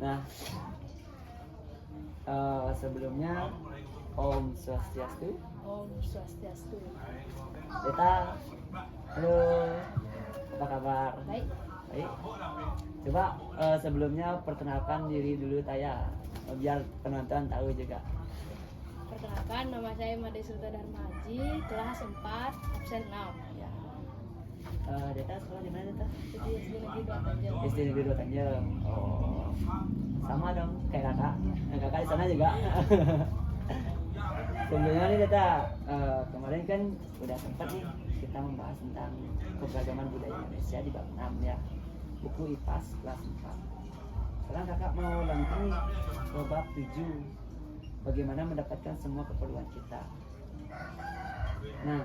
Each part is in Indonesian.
Nah, sebelumnya Om Swastiastu. Om Swastiastu. Deta, halo, apa kabar? Baik. Baik. Coba sebelumnya perkenalkan diri dulu Taya, biar penonton tahu juga. Perkenalkan, nama saya Made Sulta Dharma Haji, kelas 4, absen 6. Ya. Deta sekolah di mana Deta? Di SD Negeri 2 Tanjung. SD Negeri 2 Tanjung. Oh, sama dong kayak kakak. Kakak di sana juga. Sebelumnya nih Deta, kemarin kan udah sempat nih kita membahas tentang keberagaman budaya Indonesia di bab 6 ya, buku IPAS kelas 4. Sekarang kakak mau lanjut nih ke bab 7, bagaimana mendapatkan semua keperluan kita. Nah,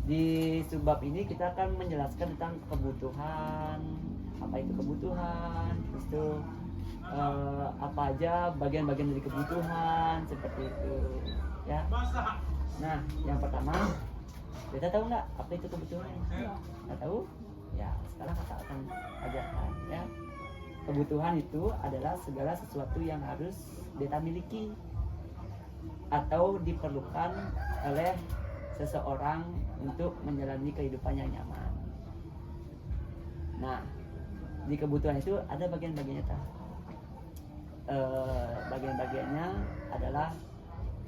di subbab ini kita akan menjelaskan tentang kebutuhan, apa itu kebutuhan, terus itu apa aja bagian-bagian dari kebutuhan seperti itu ya. Nah, yang pertama, kita tahu nggak apa itu kebutuhan? Nggak tahu? Ya, sekarang kakak akan ajarkan ya. Kebutuhan itu adalah segala sesuatu yang harus kita miliki atau diperlukan oleh seseorang untuk menjalani kehidupan yang nyaman. Nah, di kebutuhan itu ada bagian-bagiannya tak? Bagian-bagiannya adalah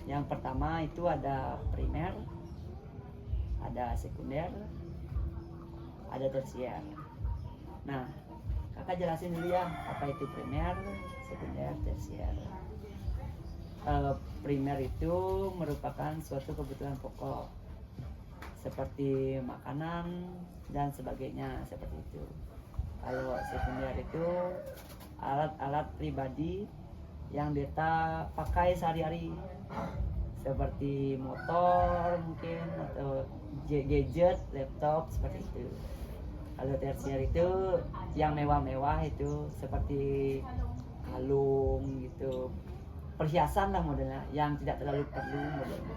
yang pertama itu ada primer, ada sekunder, ada tersier. Nah, kakak jelasin dulu ya apa itu primer, sekunder, tersier. Primer itu merupakan suatu kebutuhan pokok seperti makanan dan sebagainya seperti itu. Kalau sekunder itu alat-alat pribadi yang Deta pakai sehari-hari seperti motor mungkin atau gadget, laptop seperti itu. Kalau tersier itu yang mewah-mewah itu seperti kalung gitu, perhiasan lah modelnya yang tidak terlalu perlu modelnya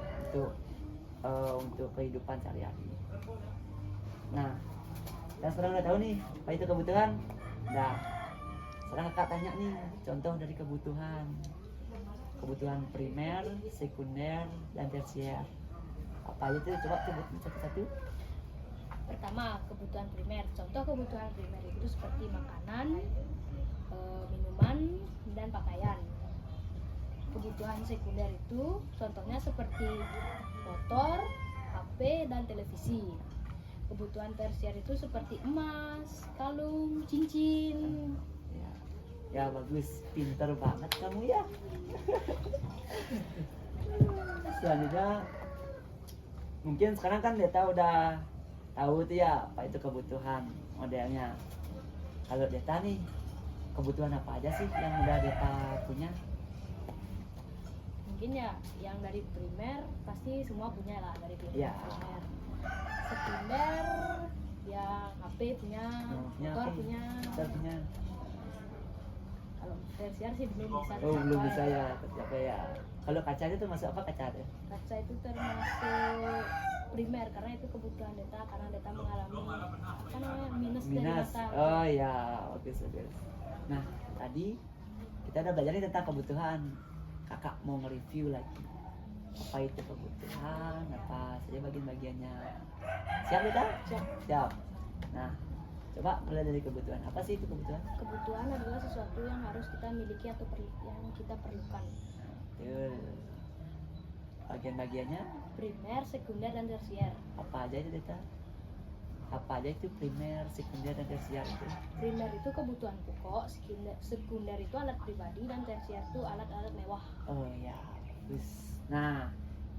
untuk kehidupan sehari-hari. Nah, dan sekarang udah tahu nih apa itu kebutuhan. Nah, sekarang kakak tanya nih contoh dari kebutuhan primer, sekunder, dan tersier. Apa aja itu? Coba sebutin satu-satu. Pertama, kebutuhan primer. Contoh kebutuhan primer itu seperti makanan, minuman, dan pakaian. Kebutuhan sekunder itu contohnya seperti motor, HP, dan televisi. Kebutuhan tersier itu seperti emas, kalung, cincin. Ya bagus, pinter banget kamu ya. Selanjutnya mungkin sekarang kan Deta udah tahu tuh ya apa itu kebutuhan modelnya. Kalau Deta nih, kebutuhan apa aja sih yang udah Deta punya? Mungkin ya yang dari primer pasti semua punya lah dari primer. Ya. Sekunder ya HP punya, motor punya. Kalau tersier sih belum bisa. Oh, belum bisa ya, tercapai ya. Kalau kaca itu masuk apa kaca deh? Kaca itu termasuk primer karena itu kebutuhan Deta karena Deta mengalami apa namanya minus dari mata. Oh ya, oke. Nah, tadi kita udah belajar nih tentang kebutuhan. Kakak mau nge-review lagi. Apa itu kebutuhan? Apa saja bagian-bagiannya? Siap Deta? Siap. Nah, coba mulai dari kebutuhan. Apa sih itu kebutuhan? Kebutuhan adalah sesuatu yang harus kita miliki atau yang kita perlukan. Betul. Bagian-bagiannya? Primer, sekunder, dan tersier. Apa aja itu Deta? Apa aja itu primer, sekunder, dan tersier itu? Primer itu kebutuhan pokok, sekunder itu alat pribadi, dan tersier itu alat-alat mewah. Oh ya, bagus. Nah,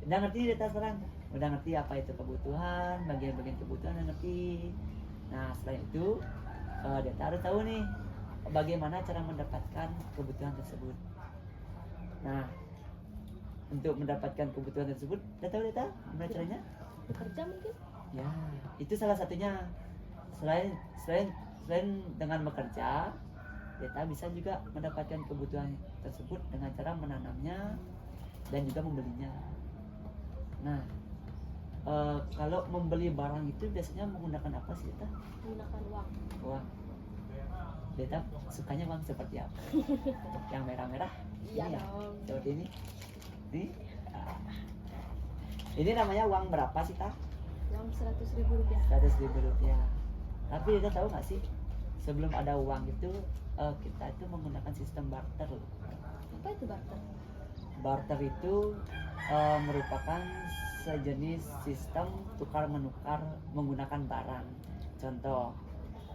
udah ngerti Deta sekarang? Udah ngerti apa itu kebutuhan, bagian-bagian kebutuhan udah ngerti. Nah, selain itu Deta harus tahu nih bagaimana cara mendapatkan kebutuhan tersebut. Nah, untuk mendapatkan kebutuhan tersebut, udah tahu Deta gimana caranya? Bekerja mungkin? Ya, itu salah satunya. Selain dengan bekerja, Deta bisa juga mendapatkan kebutuhan tersebut dengan cara menanamnya dan juga membelinya. Nah, kalau membeli barang itu biasanya menggunakan apa sih Deta? Menggunakan uang. Uang. Beta sukanya uang seperti apa? Yang merah-merah? Iya Ini ya? dong. Seperti ini? Ini? Ah. Ini namanya uang berapa sih, Kak? Uang 100.000 rupiah. 100.000 rupiah. Tapi Beta tahu nggak sih, sebelum ada uang itu kita itu menggunakan sistem barter loh. Apa itu barter? Barter itu merupakan sejenis sistem tukar menukar menggunakan barang. Contoh,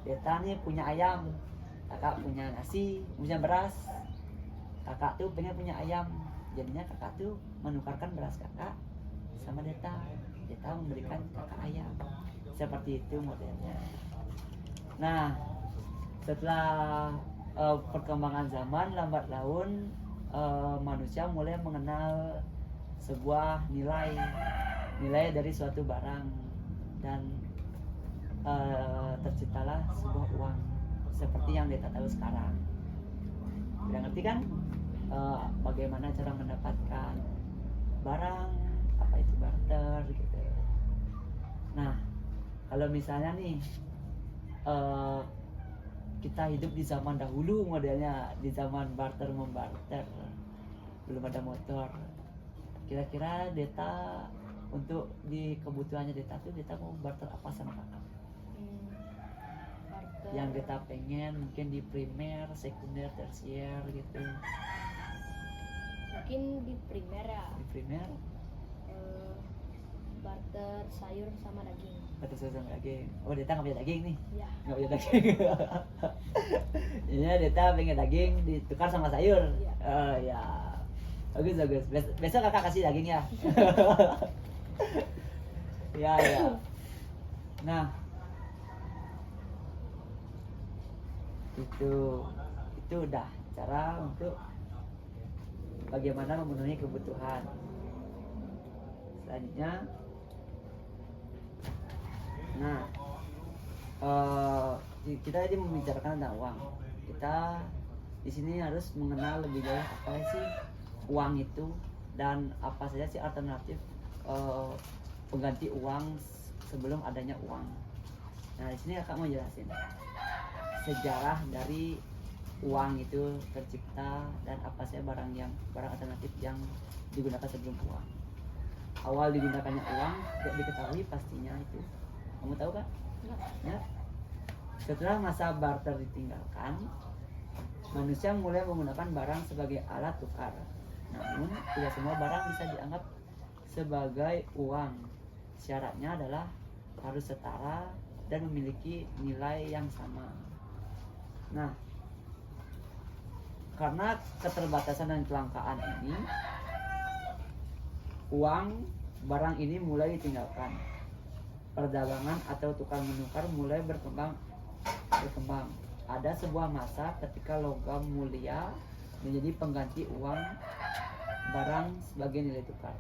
Beta nih punya ayam, kakak punya nasi, punya beras. Kakak tuh pengen punya ayam, jadinya kakak tuh menukarkan beras kakak sama Deta. Deta memberikan kakak ayam. Seperti itu modelnya. Nah, setelah perkembangan zaman lambat laun, manusia mulai mengenal sebuah nilai dari suatu barang, dan terciptalah sebuah uang seperti yang Deta tahu sekarang. Udah ngerti kan bagaimana cara mendapatkan barang, apa itu barter gitu. Nah, kalau misalnya nih kita hidup di zaman dahulu modelnya, di zaman barter membarter, belum ada motor. Kira-kira Deta untuk di kebutuhannya Deta tuh Deta mau barter apa sama kakak? Barter. Yang Deta pengen mungkin di primer, sekunder, tersier gitu. Mungkin di primer ya. Di primer Barter sayur sama daging. barter sama daging. Oh, Deta nggak punya daging nih? Ya. Nggak punya daging. Ini Deta pengen daging ditukar sama sayur. Iya. Ya. Bagus. Besok kakak kasih daging ya. Ya. Nah, itu udah cara untuk bagaimana memenuhi kebutuhan. Selanjutnya, nah, kita ini membicarakan tentang uang. Kita di sini harus mengenal lebih jauh apa sih uang itu dan apa saja sih alternatif pengganti uang sebelum adanya uang. Nah, di sini kakak mau jelasin sejarah dari uang itu tercipta dan apa saja barang alternatif yang digunakan sebelum uang. Awal digunakannya uang tidak diketahui pastinya itu. Kamu tahu kan? Ya. Setelah masa barter ditinggalkan, manusia mulai menggunakan barang sebagai alat tukar. Namun tidak semua barang bisa dianggap sebagai uang. Syaratnya adalah harus setara dan memiliki nilai yang sama. Nah, karena keterbatasan dan kelangkaan ini, barang ini mulai ditinggalkan. Perdagangan atau tukar menukar mulai berkembang. Ada sebuah masa ketika logam mulia menjadi pengganti uang barang sebagai nilai tukar.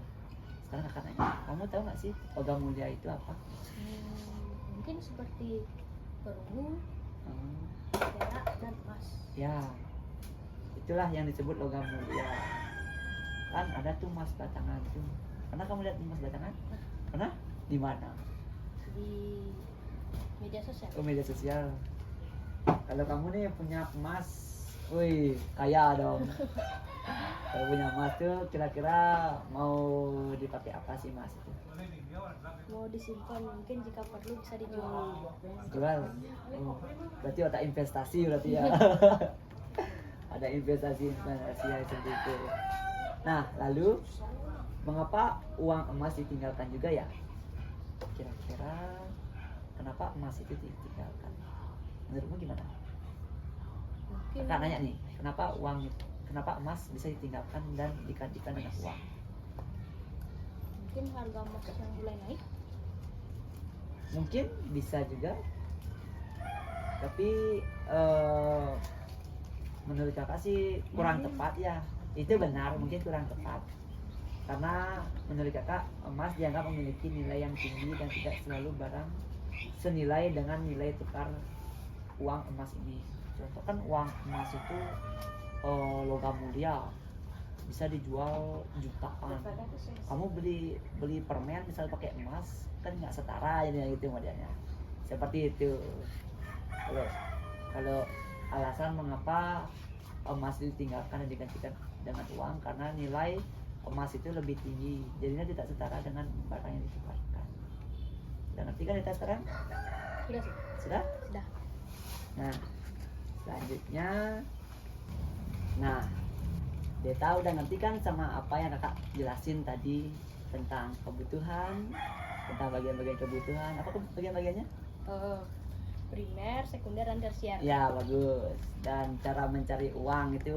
Sekarang kakak nanya, kamu tahu nggak sih logam mulia itu apa? Mungkin seperti perunggu, perak, dan emas. Ya, itulah yang disebut logam mulia. Kan ada tuh emas batangan tuh. Pernah kamu lihat emas batangan? Pernah? Di mana? Di media sosial. Oh, media sosial. Kalau kamu nih punya emas, wih, kaya dong. Kalau punya emas tuh kira-kira mau dipakai apa sih emas itu? Mau disimpan, mungkin jika perlu bisa dijual. Jual. Oh, berarti otak investasi berarti ya. Ada investasi ya seperti itu. Nah, lalu mengapa uang emas ditinggalkan juga ya? Kira-kira kenapa emas itu ditinggalkan? Menurutmu gimana? Mungkin Kakak nanya nih, kenapa emas bisa ditinggalkan dan digantikan dengan uang? mungkin harga emas yang mulai naik. Mungkin bisa juga, tapi menurut kakak sih kurang tepat ya. Itu benar, mungkin kurang tepat karena menurut kakak emas dianggap memiliki nilai yang tinggi dan tidak selalu barang senilai dengan nilai tukar uang emas ini. Contoh kan uang emas itu logam mulia, bisa dijual jutaan. Kamu beli permen misal pakai emas kan nggak setara ini gitu modelnya. Seperti itu. Kalau alasan mengapa emas itu ditinggalkan dan digantikan dengan uang, karena nilai emas itu lebih tinggi, jadinya tidak setara dengan barang yang ditukarkan. Udah ngerti kan kita sekarang? Sudah sih. Sudah? Sudah. Nah, selanjutnya, nah, Deta udah ngerti kan sama apa yang kakak jelasin tadi tentang kebutuhan, tentang bagian-bagian kebutuhan. Apa bagian-bagiannya? Primer, sekunder, dan tersier. Ya, bagus. Dan cara mencari uang itu,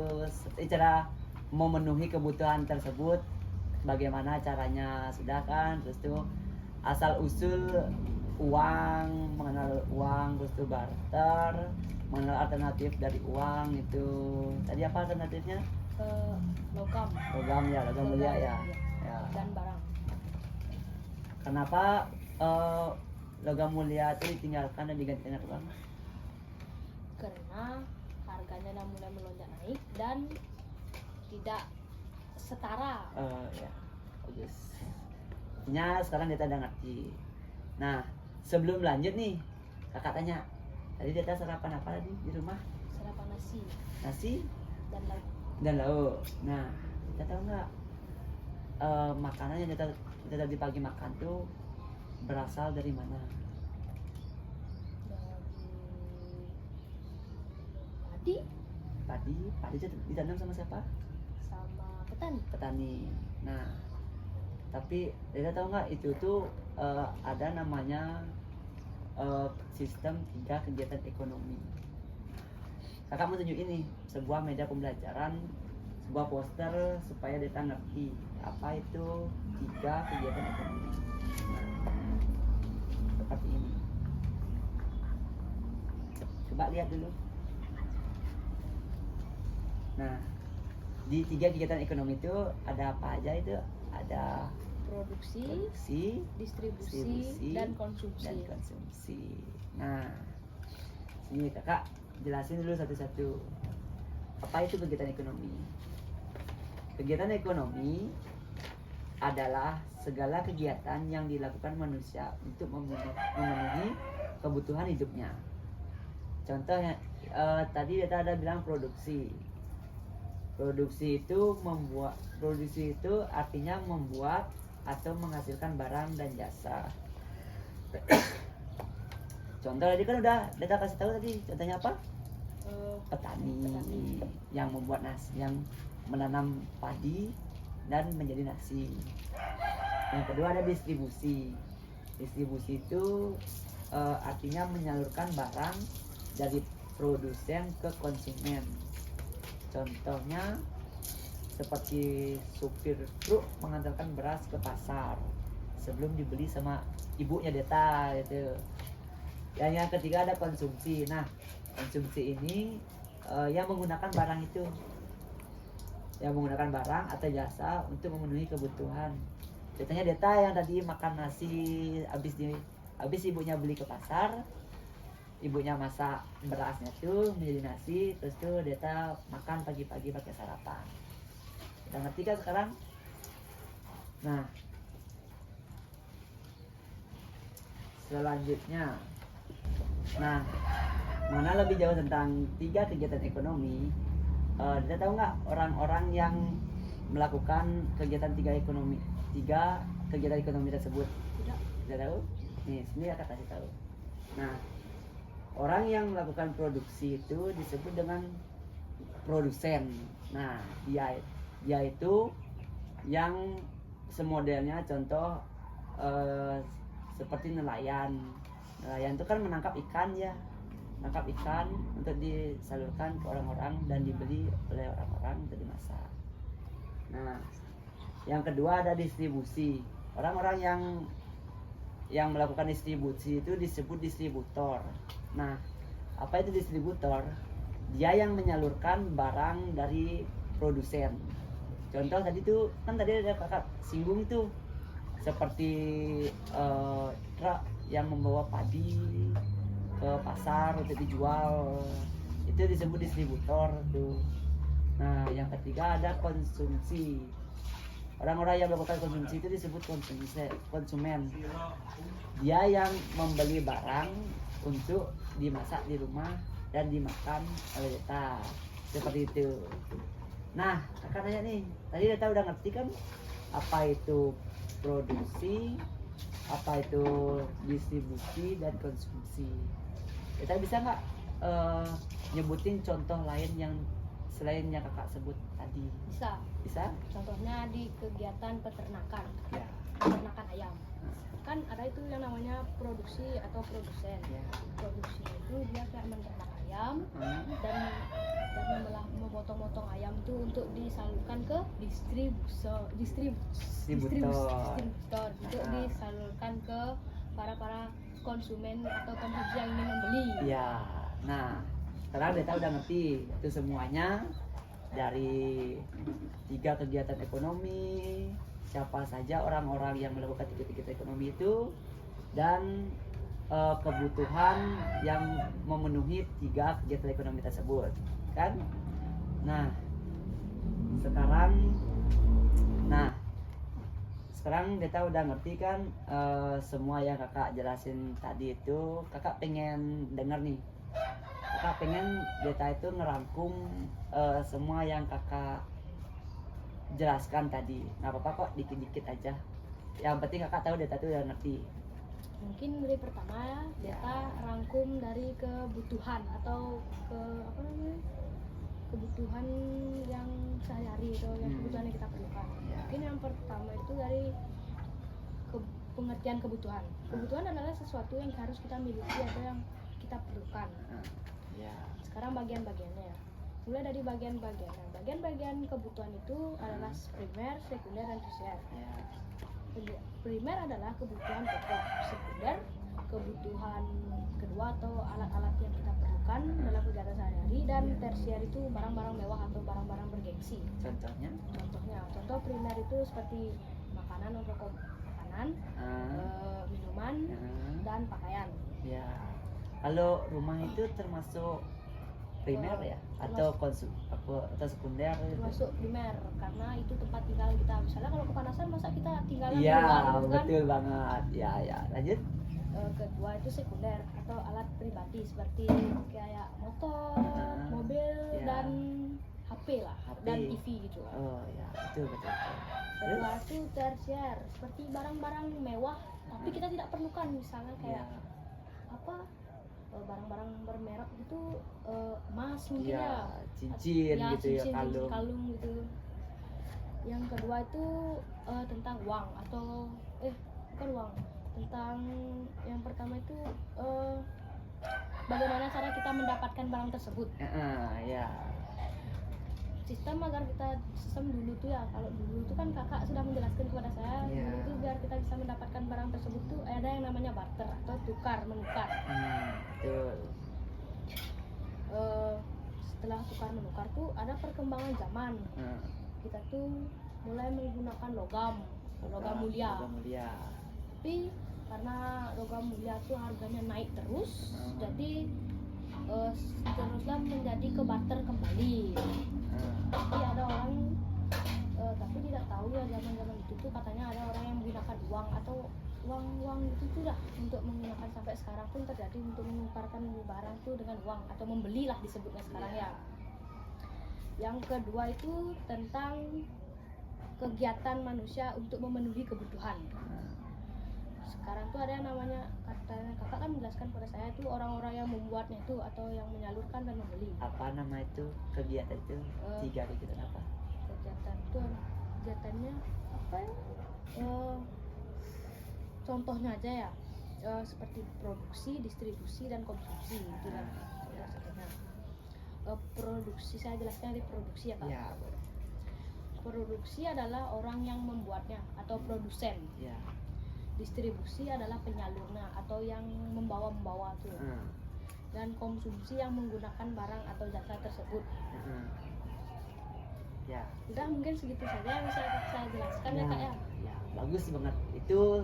cara memenuhi kebutuhan tersebut, bagaimana caranya, sudah kan? Terus tuh asal usul uang, mengenal uang, terus tuh barter, mengenal alternatif dari uang itu. Tadi apa alternatifnya? Logam. Logam ya, logam mulia ya. Ya. Dan barang. Kenapa logam mulia itu ditinggalkan dan diganti dengan uang? Karena harganya sudah mulai melonjak naik dan tidak setara. Ya, bagus. Artinya sekarang Deta udah ngerti. Nah, sebelum lanjut nih, kakak tanya, tadi Deta sarapan apa tadi di rumah? Sarapan nasi Nasi dan lauk. dan lauk. Nah, Deta tahu nggak makanan yang Deta di pagi makan tuh berasal dari mana? Dari Padi itu ditanam sama siapa? sama petani. Petani. Nah, tapi Deta tahu nggak itu tuh ada namanya sistem 3 kegiatan ekonomi. Kakak mau tunjuk ini sebuah media pembelajaran, sebuah poster supaya Deta ngerti apa itu 3 kegiatan ekonomi. Nah, seperti ini. Coba lihat dulu. Nah, di 3 kegiatan ekonomi itu ada apa aja itu? Ada Produksi, distribusi, dan konsumsi. Nah, sini kakak jelasin dulu satu-satu. Apa itu kegiatan ekonomi? Kegiatan ekonomi adalah segala kegiatan yang dilakukan manusia untuk memenuhi kebutuhan hidupnya. Contohnya tadi Deta ada bilang produksi. Produksi itu artinya membuat atau menghasilkan barang dan jasa. Contoh tadi kan udah Deta kasih tahu tadi, contohnya apa? Petani yang membuat nasi, yang menanam padi dan menjadi nasi. Yang kedua ada distribusi. Distribusi itu artinya menyalurkan barang dari produsen ke konsumen. Contohnya seperti supir truk mengantarkan beras ke pasar sebelum dibeli sama ibunya Deta gitu. Dan yang ketiga ada konsumsi. Nah, konsumsi ini yang menggunakan barang itu, yang menggunakan barang atau jasa untuk memenuhi kebutuhan. Contohnya Deta yang tadi makan nasi habis ibunya beli ke pasar, ibunya masak berasnya tuh menjadi nasi, terus tuh Deta makan pagi-pagi pakai sarapan. Udah ngerti kan sekarang? Nah, selanjutnya, nah, mana lebih jauh tentang 3 kegiatan ekonomi? Deta tahu nggak orang-orang yang melakukan kegiatan 3 kegiatan ekonomi tersebut? Tidak tahu? Nih, sini akan kasih tahu. Nah, orang yang melakukan produksi itu disebut dengan produsen. Nah, dia itu yang semodelnya contoh seperti nelayan. Nelayan itu kan menangkap ikan ya, menangkap ikan untuk disalurkan ke orang-orang dan dibeli oleh orang-orang untuk dimasak. Nah, yang kedua ada distribusi. Orang-orang yang melakukan distribusi itu disebut distributor. Nah, apa itu distributor? Dia yang menyalurkan barang dari produsen. Contoh tadi tuh kan tadi ada kakak singgung tuh seperti truk yang membawa padi ke pasar untuk dijual, itu disebut distributor tuh. Nah, yang ketiga ada konsumsi. Orang-orang yang melakukan konsumsi itu disebut konsumen. Dia yang membeli barang untuk dimasak di rumah dan dimakan oleh Deta. Seperti itu. Nah, kakak nanya nih, tadi Deta udah ngerti kan apa itu produksi, apa itu distribusi dan konsumsi. Deta bisa nggak nyebutin contoh lain yang selain yang kakak sebut tadi? Bisa. Bisa? Contohnya di kegiatan peternakan, Ya. peternakan ayam. Kan ada itu yang namanya produksi atau produsen. Ya. Produksi itu dia kayak menternak ayam Hmm. dan memotong-motong ayam itu untuk disalurkan ke distributor untuk disalurkan ke para konsumen atau konsumsi yang ingin membeli. Ya. Nah, sekarang Deta udah ngerti itu semuanya dari 3 kegiatan ekonomi, siapa saja orang-orang yang melakukan kegiatan ekonomi itu, dan kebutuhan yang memenuhi 3 kegiatan ekonomi tersebut, kan? Nah, sekarang Deta udah ngerti kan semua yang kakak jelasin tadi itu. Kakak pengen denger nih, kakak pengen Deta itu ngerangkum semua yang kakak jelaskan tadi. Nggak apa-apa kok, dikit-dikit aja. Yang penting kakak tahu Deta itu udah ngerti. Mungkin dari pertama Deta rangkum dari kebutuhan atau kebutuhan yang sehari-hari atau yang kebutuhan yang kita perlukan. Mungkin yang pertama itu dari pengertian kebutuhan. Kebutuhan adalah sesuatu yang harus kita miliki atau yang kita perlukan. Sekarang bagian-bagiannya. Mulai dari bagian-bagiannya. Bagian-bagian kebutuhan itu adalah primer, sekunder, dan tersier. Primer adalah kebutuhan pokok, sekunder kebutuhan kedua atau alat-alat yang kita perlukan dalam kegiatan sehari-hari, dan tersier itu barang-barang mewah atau barang-barang bergengsi. Contoh primer itu seperti makanan untuk makanan, minuman, dan pakaian. Ya. Kalau rumah itu termasuk primer ya, atau atau sekunder? Termasuk primer karena itu tempat tinggal kita. Misalnya kalau kepanasan masa kita tinggalan di Iya, luar gitu kan? betul banget. Ya, lanjut. Kedua itu sekunder atau alat pribadi seperti kayak motor, mobil, dan HP lah, dan TV gitu. Oh ya, betul. Kedua itu tersier seperti barang-barang mewah tapi kita tidak perlukan, misalnya kayak barang-barang bermerek gitu, emas mungkin ya, cincin gitu ya, kalung gitu. Yang kedua itu tentang uang atau bukan uang, tentang yang pertama itu bagaimana cara kita mendapatkan barang tersebut. Sistem dulu tuh ya, kalau dulu tuh kan kakak sudah menjelaskan kepada saya, dulu tuh biar kita bisa mendapatkan barang tersebut tuh ada yang namanya barter atau menukar. Betul. Setelah tukar menukar tuh ada perkembangan zaman. Kita tuh mulai menggunakan logam mulia. Tapi karena logam mulia tuh harganya naik terus, jadi teruslah menjadi ke barter kembali. Tapi ada orang tapi tidak tahu ya, zaman itu tuh katanya ada orang yang menggunakan uang atau uang itu tuh dah untuk menggunakan sampai sekarang pun terjadi untuk menukarkan barang tuh dengan uang atau membelilah disebutnya sekarang ya. Yang kedua itu tentang kegiatan manusia untuk memenuhi kebutuhan. Sekarang tuh ada yang namanya, katanya kakak kan menjelaskan pada saya itu orang-orang yang membuatnya itu atau yang menyalurkan dan membeli. Apa nama itu kegiatan itu? 3 kegiatan apa? Kegiatannya apa ya? Contohnya aja ya, seperti produksi, distribusi, dan konsumsi itu lah. Produksi, saya jelaskan dari produksi ya Kak. Ya, boleh. Produksi adalah orang yang membuatnya atau produsen. Distribusi adalah penyalurnya atau yang membawa tuh. Dan konsumsi yang menggunakan barang atau jasa tersebut. Udah, mungkin segitu saja yang bisa saya jelaskan ya Kak ya. Bagus banget. Itu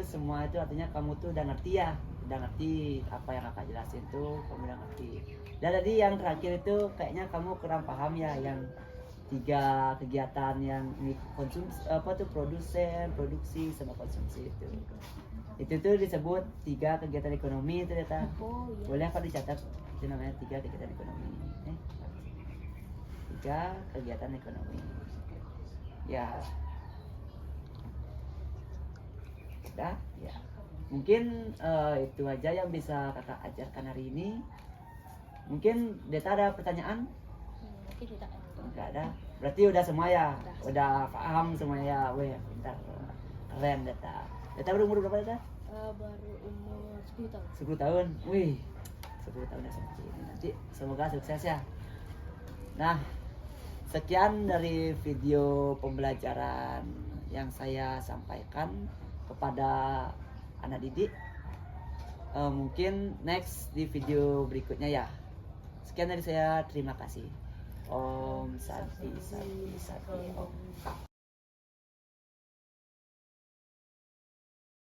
semua itu artinya kamu tuh udah ngerti ya. Udah ngerti apa yang kakak jelasin tuh, kamu udah ngerti. Dan tadi yang terakhir itu kayaknya kamu kurang paham ya, yang 3 kegiatan yang konsumsi, produsen, produksi, sama konsumsi itu. Itu tuh disebut 3 kegiatan ekonomi itu Deta. Oh iya. Boleh apa dicatat? Itu namanya 3 kegiatan ekonomi. 3 kegiatan ekonomi. Ya. Udah, ya. Mungkin itu aja yang bisa kakak ajarkan hari ini. Mungkin Deta ada pertanyaan? Mungkin tidak. Enggak ada. Berarti udah semua ya? Udah paham semuanya. Weh, pintar. Keren Deta. Deta berumur berapa Deta? Baru umur 10 tahun. 10 tahun. Wih, 10 tahun SMP. Nanti semoga sukses ya. Nah, sekian dari video pembelajaran yang saya sampaikan kepada anak didik. Mungkin next di video berikutnya ya. Sekian dari saya, terima kasih. Om Santi Santi Santi Om.